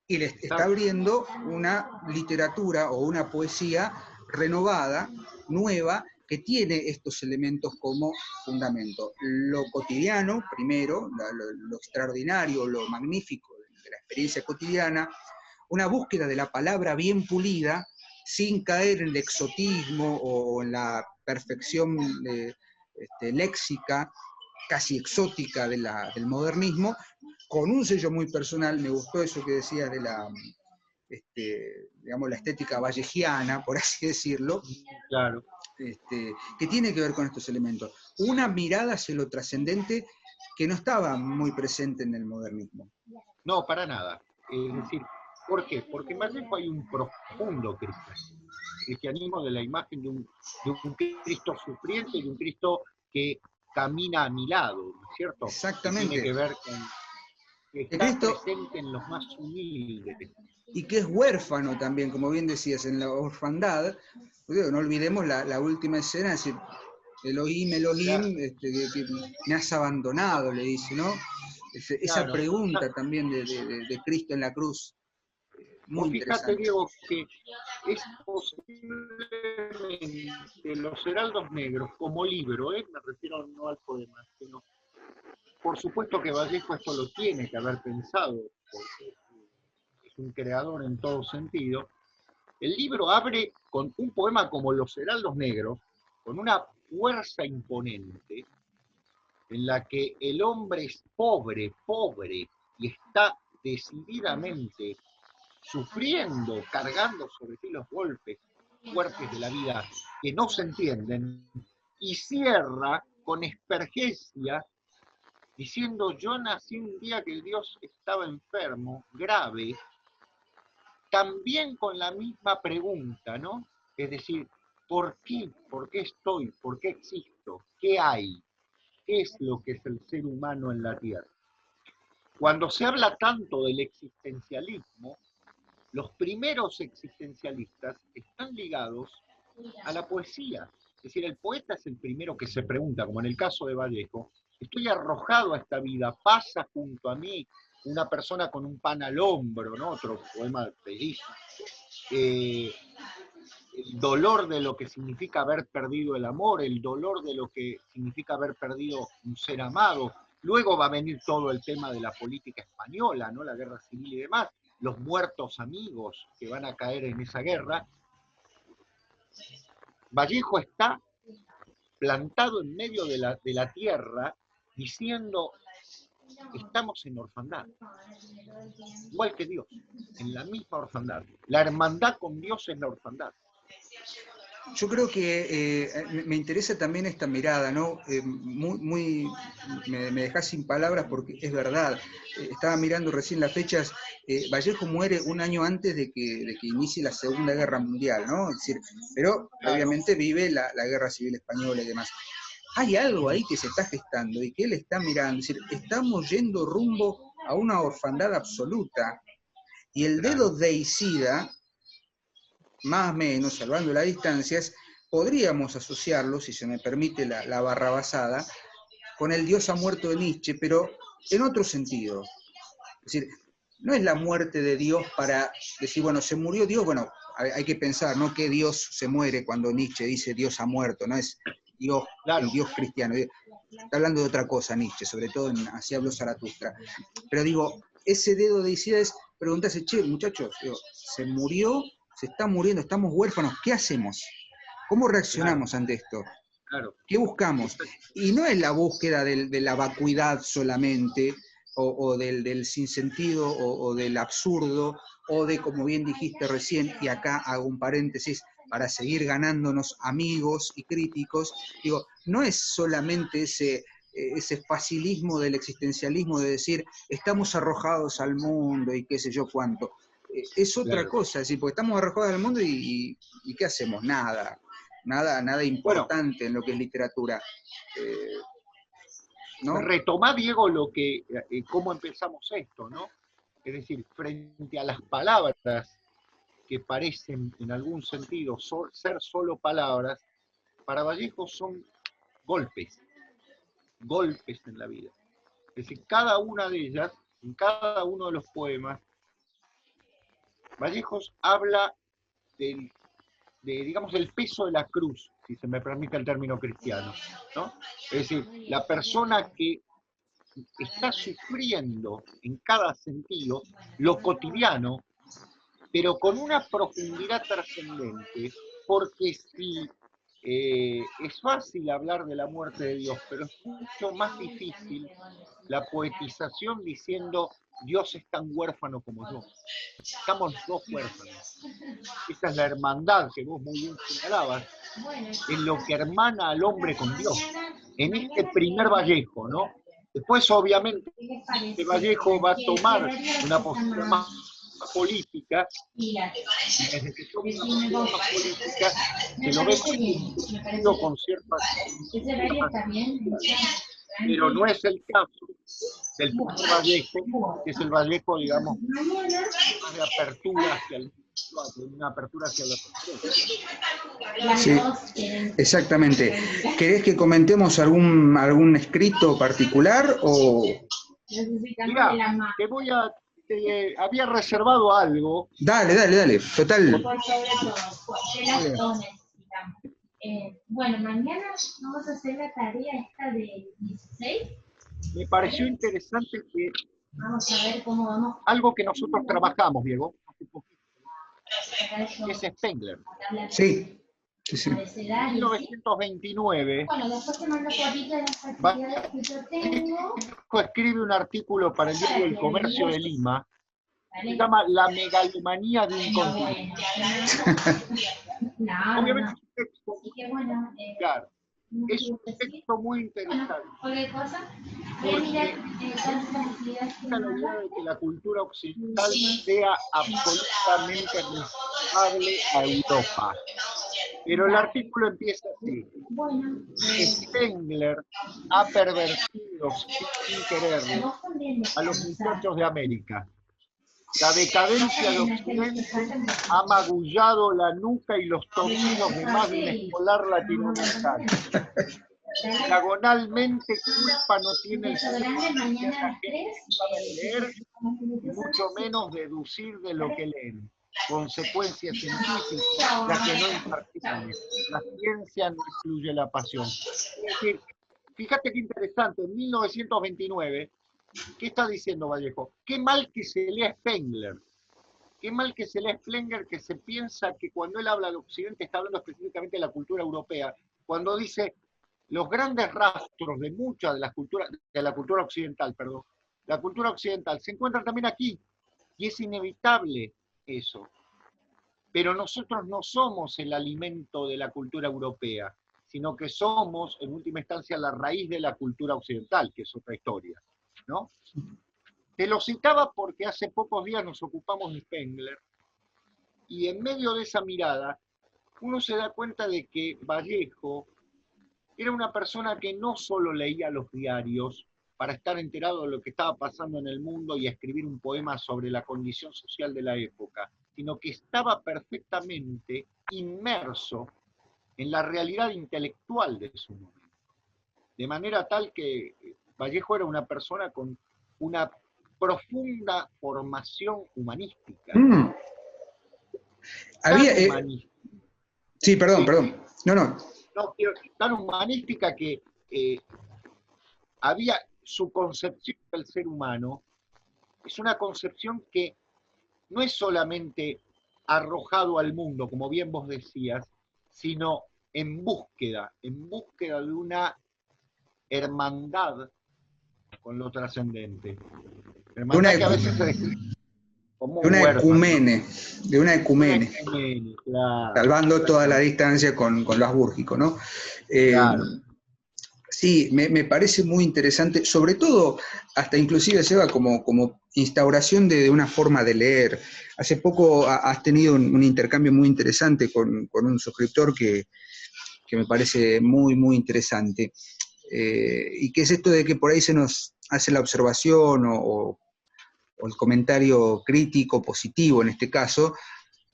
y le está abriendo una literatura o una poesía renovada, nueva, que tiene estos elementos como fundamento. Lo cotidiano, primero, lo extraordinario, lo magnífico de la experiencia cotidiana, una búsqueda de la palabra bien pulida, sin caer en el exotismo o en la perfección léxica, casi exótica del modernismo, con un sello muy personal. Me gustó eso que decías de digamos, la estética vallejiana, por así decirlo, claro. Que tiene que ver con estos elementos. Una mirada hacia lo trascendente que no estaba muy presente en el modernismo. No, para nada. Es decir, ¿por qué? Porque en Vallejo hay un profundo cristianismo de la imagen de un Cristo sufriente y de un Cristo que camina a mi lado, ¿no es cierto? Que tiene Exactamente. que ver con que El está Cristo, presente en los más humildes. y que es huérfano también, como bien decías, en la orfandad. No olvidemos la última escena, es decir, Elohim, Claro, Elohim, que me has abandonado, le dice, ¿no? Esa claro. pregunta también de Cristo en la cruz, muy Vos fíjate, interesante. Diego, que es posiblemente Los Heraldos Negros como libro, me refiero no al poema, sino, por supuesto que Vallejo esto lo tiene que haber pensado, porque es un creador en todo sentido. El libro abre con un poema como Los Heraldos Negros, con una fuerza imponente, en la que el hombre es pobre, pobre, y está decididamente sufriendo, cargando sobre sí los golpes fuertes de la vida que no se entienden, y cierra con Espergesia diciendo: yo nací un día que el Dios estaba enfermo, grave, también con la misma pregunta, ¿no? Es decir, ¿por qué? ¿Por qué estoy? ¿Por qué existo? ¿Qué hay? ¿Qué es lo que es el ser humano en la Tierra? Cuando se habla tanto del existencialismo, los primeros existencialistas están ligados a la poesía. Es decir, el poeta es el primero que se pregunta, como en el caso de Vallejo: estoy arrojado a esta vida, pasa junto a mí una persona con un pan al hombro, ¿no? Otro poema bellísimo. El dolor de lo que significa haber perdido el amor, el dolor de lo que significa haber perdido un ser amado. Luego va a venir todo el tema de la política española, ¿no? La guerra civil y demás, los muertos amigos que van a caer en esa guerra. Vallejo está plantado en medio de la tierra diciendo: estamos en orfandad, igual que Dios, en la misma orfandad. La hermandad con Dios es la orfandad. Yo creo que me interesa también esta mirada, ¿no? Me dejas sin palabras porque es verdad. Estaba mirando recién las fechas. Vallejo muere un año antes de que inicie la Segunda Guerra Mundial, ¿no? Es decir, pero Claro, obviamente vive la Guerra Civil Española y demás. Hay algo ahí que se está gestando y que él está mirando. Es decir, estamos yendo rumbo a una orfandad absoluta. Y el dedo claro. deicida, más o menos, salvando las distancias, podríamos asociarlo, si se me permite la barrabasada, con el Dios ha muerto de Nietzsche, pero en otro sentido. Es decir, no es la muerte de Dios para decir, bueno, se murió Dios, bueno, hay que pensar, ¿no? Que Dios se muere cuando Nietzsche dice Dios ha muerto, no es Dios, el Claro, Dios cristiano. Está hablando de otra cosa Nietzsche, sobre todo en Así habló Zaratustra. Pero digo, ese dedo de Isida es preguntarse: che, muchachos, digo, se murió, se está muriendo, estamos huérfanos, ¿qué hacemos? ¿Cómo claro, reaccionamos ante esto? claro. ¿Qué buscamos? Esto, Y no es la búsqueda de la vacuidad solamente, o del sinsentido, o del absurdo, o de, como bien dijiste recién, y acá hago un paréntesis, para seguir ganándonos amigos y críticos, digo, no es solamente ese facilismo del existencialismo de decir, estamos arrojados al mundo y qué sé yo cuánto. Es otra claro. cosa, es decir, porque estamos arrojados al mundo y ¿qué hacemos? Nada. Nada Bueno, importante en lo que es literatura, eh, ¿no? retomá, Diego, lo que, cómo empezamos esto, ¿no? Es decir, frente a las palabras que parecen en algún sentido ser solo palabras, para Vallejo son golpes, golpes en la vida. Es decir, cada una de ellas, en cada uno de los poemas, Vallejos habla digamos, del peso de la cruz, si se me permite el término cristiano, ¿no? Es decir, la persona que está sufriendo en cada sentido lo cotidiano, pero con una profundidad trascendente, porque si es fácil hablar de la muerte de Dios, pero es mucho más difícil la poetización diciendo: Dios es tan huérfano como yo. Estamos dos huérfanos. Esa es la hermandad que vos muy bien señalabas, en lo que hermana al hombre con Dios. En este primer Vallejo, ¿no? Después, obviamente, Vallejo va a tomar una postura más política, y desde que toma una postura más política, se lo ve comprometido con ciertas pero no es el caso del primer Vallejo, que es el Vallejo, digamos, más de apertura hacia una apertura hacia la sociedad. Sí, exactamente. ¿Querés que comentemos algún escrito particular o...? Mira, había reservado algo. Dale, total. Bueno, mañana vamos a hacer la tarea esta de 16. Me pareció interesante que vamos a ver cómo vamos. Algo que nosotros trabajamos, Diego, hace poquito, es Spengler. Sí. En 1929, bueno, después te mando fotitos de las actividades que yo tengo. Escribe un artículo para el diario El Comercio de Lima, se llama La megalomanía de un continente. Obviamente es un texto, claro, es un texto muy interesante. Porque la idea de que la cultura occidental sea absolutamente responsable a Europa. Pero el artículo empieza así. Spengler ha pervertido sin quererlo a los muchachos de América. La decadencia de Occidente ha magullado la nuca y los tobillos de más de un escolar latinoamericano. Diagonalmente, culpa no tiene el de leer y mucho menos deducir de lo que leen. Consecuencias científicas, ya que no impartibles. La ciencia no excluye la pasión. Es decir, fíjate qué interesante, en 1929, ¿qué está diciendo Vallejo? Qué mal que se lea Spengler. Qué mal que se lea Spengler, que se piensa que cuando él habla de Occidente está hablando específicamente de la cultura europea. Cuando dice los grandes rastros de mucha de la cultura occidental, perdón, la cultura occidental se encuentran también aquí. Y es inevitable eso. Pero nosotros no somos el alimento de la cultura europea, sino que somos, en última instancia, la raíz de la cultura occidental, que es otra historia, ¿no? Te lo citaba porque hace pocos días nos ocupamos de Spengler, y en medio de esa mirada, uno se da cuenta de que Vallejo era una persona que no solo leía los diarios para estar enterado de lo que estaba pasando en el mundo y escribir un poema sobre la condición social de la época, sino que estaba perfectamente inmerso en la realidad intelectual de su momento. De manera tal que Vallejo era una persona con una profunda formación humanística. Había, sí, perdón. No, tan humanística que había su concepción del ser humano, es una concepción que no es solamente arrojado al mundo, como bien vos decías, sino en búsqueda de una hermandad con lo trascendente. Hermandad que a veces se describe como de una ecumene, claro, salvando toda la distancia con lo asbúrgico, ¿no? Claro. Sí, me parece muy interesante, sobre todo, hasta inclusive Seba, como instauración de una forma de leer. Hace poco has tenido un intercambio muy interesante con un suscriptor que me parece muy, muy interesante. Y que es esto de que por ahí se nos hace la observación o el comentario crítico, positivo en este caso,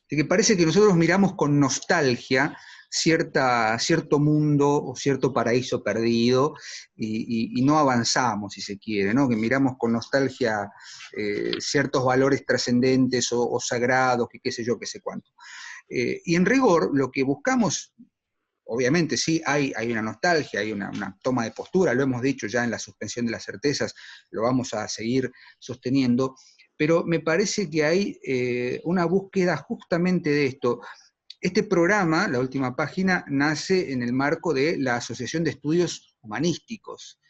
de que parece que nosotros miramos con nostalgia cierto mundo o cierto paraíso perdido y no avanzamos, si se quiere, ¿no? Que miramos con nostalgia ciertos valores trascendentes o sagrados, que qué sé yo, qué sé cuánto. Y en rigor, lo que buscamos, obviamente sí, hay una nostalgia, hay una toma de postura, lo hemos dicho ya en la suspensión de las certezas, lo vamos a seguir sosteniendo, pero me parece que hay una búsqueda justamente de esto. Este programa, la última página, nace en el marco de la Asociación de Estudios Humanísticos.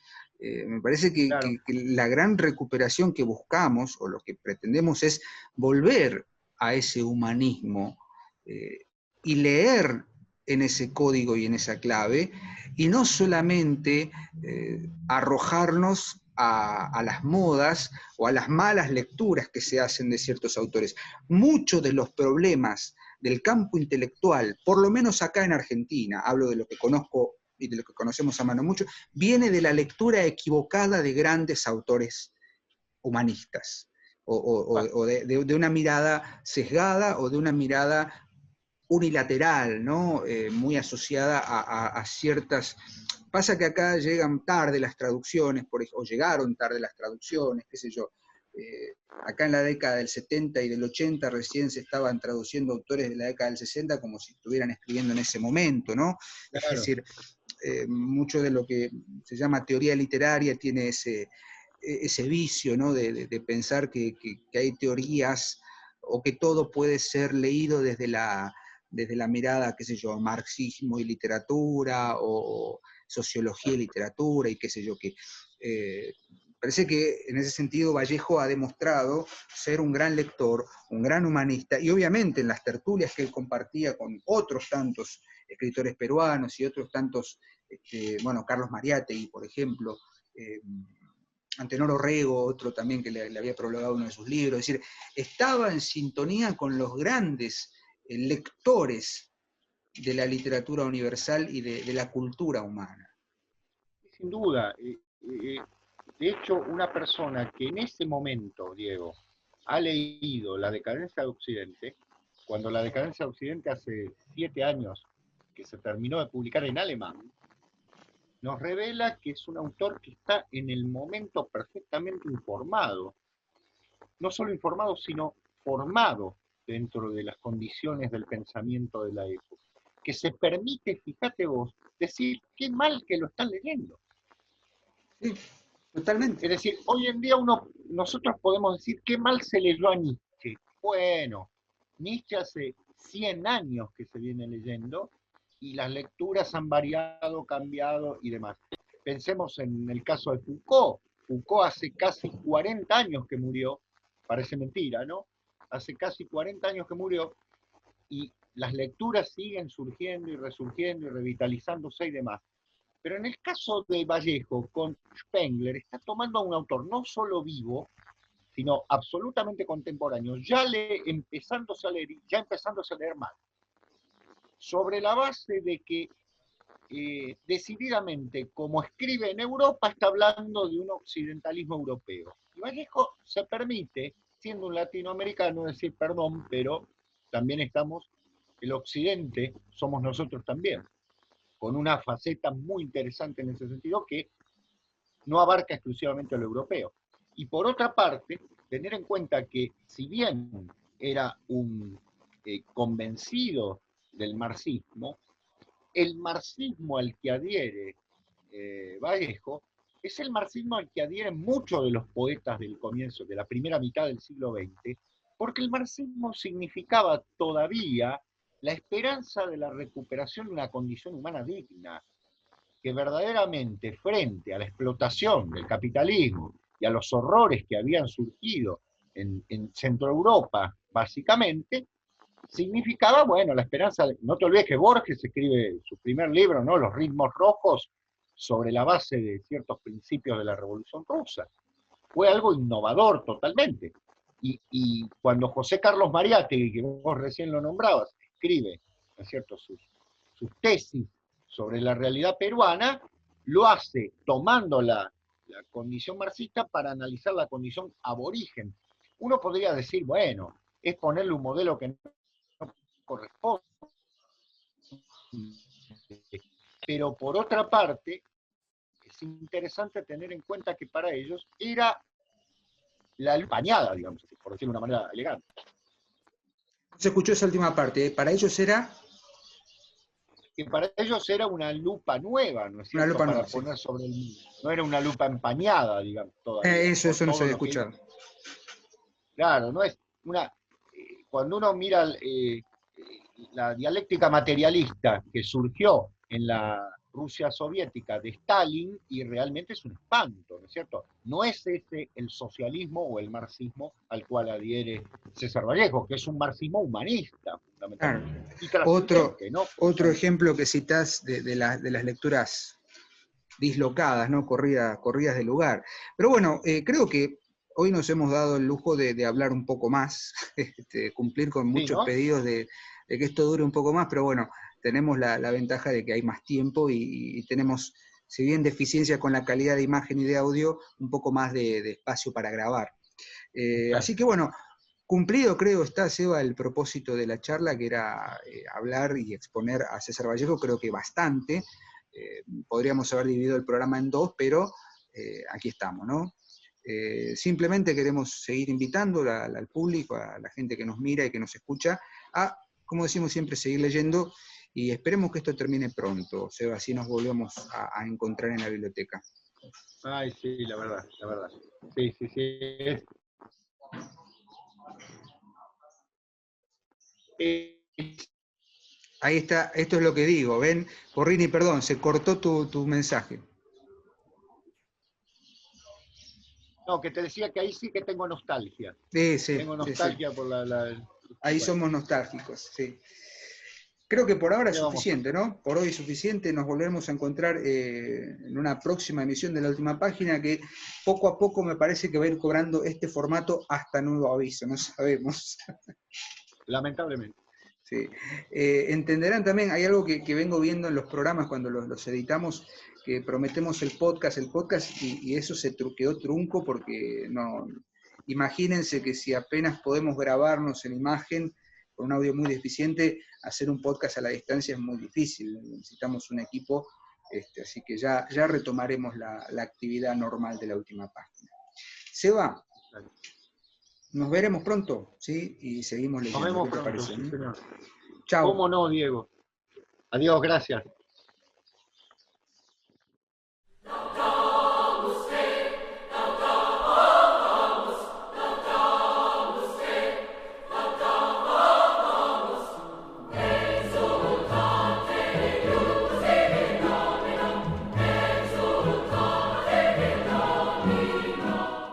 Me parece que, claro, que la gran recuperación que buscamos, o lo que pretendemos, es volver a ese humanismo y leer en ese código y en esa clave, y no solamente arrojarnos a las modas o a las malas lecturas que se hacen de ciertos autores. Muchos de los problemas del campo intelectual, por lo menos acá en Argentina, hablo de lo que conozco y de lo que conocemos a mano mucho, viene de la lectura equivocada de grandes autores humanistas, o de una mirada sesgada o de una mirada unilateral, ¿no? Muy asociada a ciertas... Pasa que acá llegan tarde las traducciones, o llegaron tarde las traducciones, qué sé yo. Acá en la década del 70 y del 80 recién se estaban traduciendo autores de la década del 60 como si estuvieran escribiendo en ese momento, ¿no? Claro. Es decir, mucho de lo que se llama teoría literaria tiene ese vicio, ¿no? de pensar que hay teorías o que todo puede ser leído desde la mirada, qué sé yo, marxismo y literatura, o sociología y literatura, y qué sé yo, que parece que en ese sentido Vallejo ha demostrado ser un gran lector, un gran humanista, y obviamente en las tertulias que él compartía con otros tantos escritores peruanos y otros tantos, bueno, Carlos Mariátegui, por ejemplo, Antenor Orrego, otro también que le había prologado uno de sus libros, es decir, estaba en sintonía con los grandes lectores de la literatura universal y de la cultura humana. Sin duda. De hecho, una persona que en ese momento, Diego, ha leído La decadencia de Occidente, cuando La decadencia de Occidente hace 7 años que se terminó de publicar en alemán, nos revela que es un autor que está en el momento perfectamente informado. No solo informado, sino formado dentro de las condiciones del pensamiento de la época. Que se permite, fíjate vos, decir qué mal que lo están leyendo. Sí, totalmente. Es decir, hoy en día nosotros podemos decir qué mal se leyó a Nietzsche. Bueno, Nietzsche hace 100 años que se viene leyendo y las lecturas han variado, cambiado y demás. Pensemos en el caso de Foucault. Foucault hace casi 40 años que murió, parece mentira, ¿no? Hace casi 40 años que murió y las lecturas siguen surgiendo y resurgiendo y revitalizándose y demás. Pero en el caso de Vallejo, con Spengler, está tomando a un autor no solo vivo, sino absolutamente contemporáneo, ya empezándose a leer mal. Sobre la base de que decididamente, como escribe en Europa, está hablando de un occidentalismo europeo. Y Vallejo se permite, siendo un latinoamericano, decir, perdón, pero también estamos, el occidente somos nosotros también, con una faceta muy interesante en ese sentido que no abarca exclusivamente lo europeo. Y por otra parte, tener en cuenta que si bien era un convencido del marxismo, el marxismo al que adhiere Vallejo es el marxismo al que adhieren muchos de los poetas del comienzo, de la primera mitad del siglo XX, porque el marxismo significaba todavía la esperanza de la recuperación de una condición humana digna, que verdaderamente frente a la explotación del capitalismo y a los horrores que habían surgido en Centro Europa, básicamente, significaba, bueno, la esperanza. No te olvides que Borges escribe su primer libro, ¿no? Los ritmos rojos, sobre la base de ciertos principios de la Revolución Rusa. Fue algo innovador totalmente. Y cuando José Carlos Mariátegui, que vos recién lo nombrabas, escribe, ¿no es cierto?, sus tesis sobre la realidad peruana, lo hace tomando la condición marxista para analizar la condición aborigen. Uno podría decir, bueno, es ponerle un modelo que no corresponde. Pero por otra parte, es interesante tener en cuenta que para ellos era la empañada, digamos, por decirlo de una manera elegante. Se escuchó esa última parte, para ellos era... Que para ellos era una lupa nueva, ¿no es cierto? Una lupa para nueva, poner sí. sobre el mundo. No era una lupa empañada, digamos, todavía. Eso no se había escuchado. Claro, no es una... cuando uno mira la dialéctica materialista que surgió en la Rusia soviética de Stalin, y realmente es un espanto, ¿no es cierto? No es ese el socialismo o el marxismo al cual adhiere César Vallejo, que es un marxismo humanista, fundamentalmente. Claro. Y ¿no? Otro ejemplo que citás de las lecturas dislocadas, ¿no? Corridas de lugar. Pero bueno, creo que hoy nos hemos dado el lujo de hablar un poco más, cumplir con Sí, muchos ¿no? pedidos de que esto dure un poco más, pero bueno, tenemos la ventaja de que hay más tiempo y tenemos, si bien deficiencia con la calidad de imagen y de audio, un poco más de espacio para grabar. Así que bueno, cumplido creo está, Seba, el propósito de la charla, que era hablar y exponer a César Vallejo, creo que bastante. Podríamos haber dividido el programa en dos, pero aquí estamos, ¿no? Simplemente queremos seguir invitando al público, a la gente que nos mira y que nos escucha, a, como decimos siempre, seguir leyendo, y esperemos que esto termine pronto, Seba, así nos volvemos a encontrar en la biblioteca. Ay, sí, la verdad, la verdad. Sí, sí, sí. Es- Ahí está, esto es lo que digo, ven, Porrini, perdón, se cortó tu mensaje. no, que te decía que ahí sí que tengo nostalgia. Sí, sí, Tengo sí, sí. nostalgia por Ahí bueno, somos nostálgicos, sí. Creo que por ahora es ¿qué vamos a suficiente, hacer? ¿no? Por hoy es suficiente, nos volvemos a encontrar en una próxima emisión de La Última Página, que poco a poco me parece que va a ir cobrando este formato hasta nuevo aviso, no sabemos. Lamentablemente. Sí. Entenderán también, hay algo que vengo viendo en los programas cuando los editamos, que prometemos el podcast, y eso quedó trunco porque no. Imagínense que si apenas podemos grabarnos en imagen, con un audio muy deficiente, hacer un podcast a la distancia es muy difícil, necesitamos un equipo, así que ya retomaremos la actividad normal de La Última Página. Seba, nos veremos pronto, ¿sí? Y seguimos Nos leyendo, vemos ¿qué te pronto, parece? sí, señor. Chao. ¿Cómo no, Diego? Adiós, gracias.